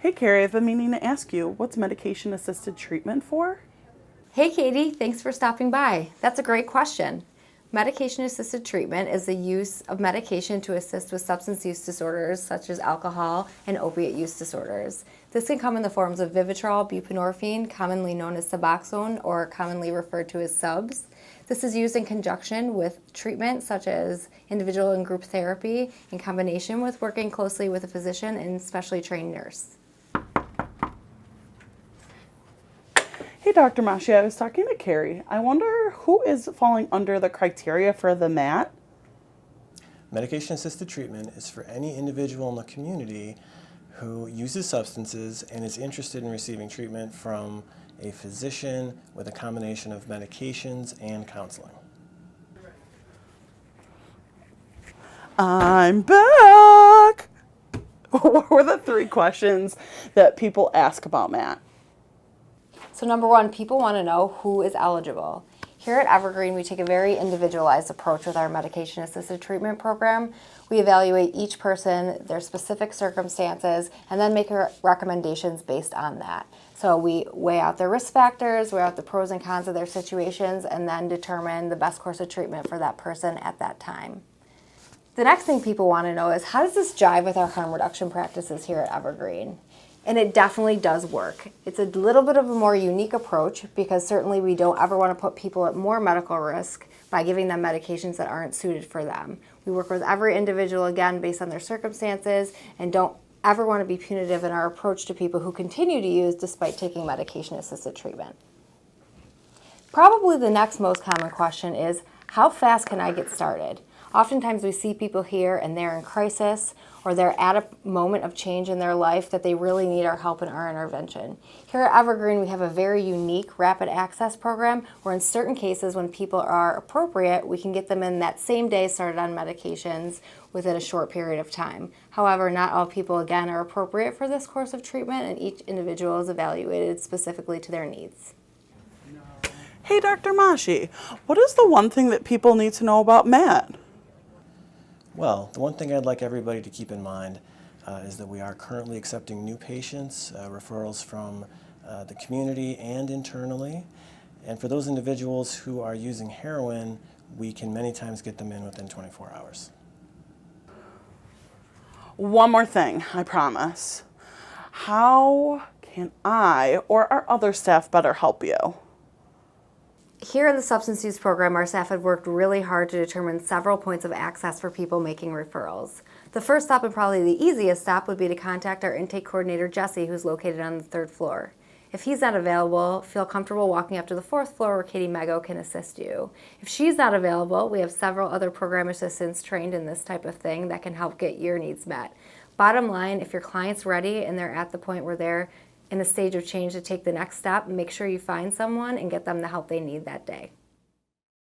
Hey Carrie, I've been meaning to ask you, what's medication assisted treatment for? Hey Katie, thanks for stopping by. That's a great question. Medication-assisted treatment is the use of medication to assist with substance use disorders such as alcohol and opiate use disorders. This can come in the forms of Vivitrol, buprenorphine, commonly known as Suboxone or commonly referred to as subs. This is used in conjunction with treatment such as individual and group therapy in combination with working closely with a physician and specially trained nurse. Hey Dr. Mashi, I was talking to Carrie. I wonder who is falling under the criteria for the MAT? Medication-assisted treatment is for any individual in the community who uses substances and is interested in receiving treatment from a physician with a combination of medications and counseling. I'm back! What were the 3 questions that people ask about MAT? So number one, people want to know who is eligible. Here at Evergreen, we take a very individualized approach with our medication-assisted treatment program. We evaluate each person, their specific circumstances, and then make recommendations based on that. So we weigh out their risk factors, weigh out the pros and cons of their situations, and then determine the best course of treatment for that person at that time. The next thing people want to know is, how does this jive with our harm reduction practices here at Evergreen? And it definitely does work. It's a little bit of a more unique approach because certainly we don't ever want to put people at more medical risk by giving them medications that aren't suited for them. We work with every individual, again, based on their circumstances, and don't ever want to be punitive in our approach to people who continue to use despite taking medication-assisted treatment. Probably the next most common question is, how fast can I get started? Oftentimes we see people here and they're in crisis or they're at a moment of change in their life that they really need our help and our intervention. Here at Evergreen, we have a very unique rapid access program where in certain cases when people are appropriate, we can get them in that same day started on medications within a short period of time. However, not all people, again, are appropriate for this course of treatment, and each individual is evaluated specifically to their needs. Hey Dr. Mashi, what is the one thing that people need to know about MAT? Well, the one thing I'd like everybody to keep in mind is that we are currently accepting new patients, referrals from the community and internally. And for those individuals who are using heroin, we can many times get them in within 24 hours. One more thing, I promise. How can I or our other staff better help you? Here in the substance use program, our staff have worked really hard to determine several points of access for people making referrals. The first stop and probably the easiest stop would be to contact our intake coordinator, Jesse, who's located on the 3rd floor. If he's not available, feel comfortable walking up to the 4th floor where Katie Mego can assist you. If she's not available, we have several other program assistants trained in this type of thing that can help get your needs met. Bottom line, if your client's ready and they're at the point where they're in a stage of change to take the next step, make sure you find someone and get them the help they need that day.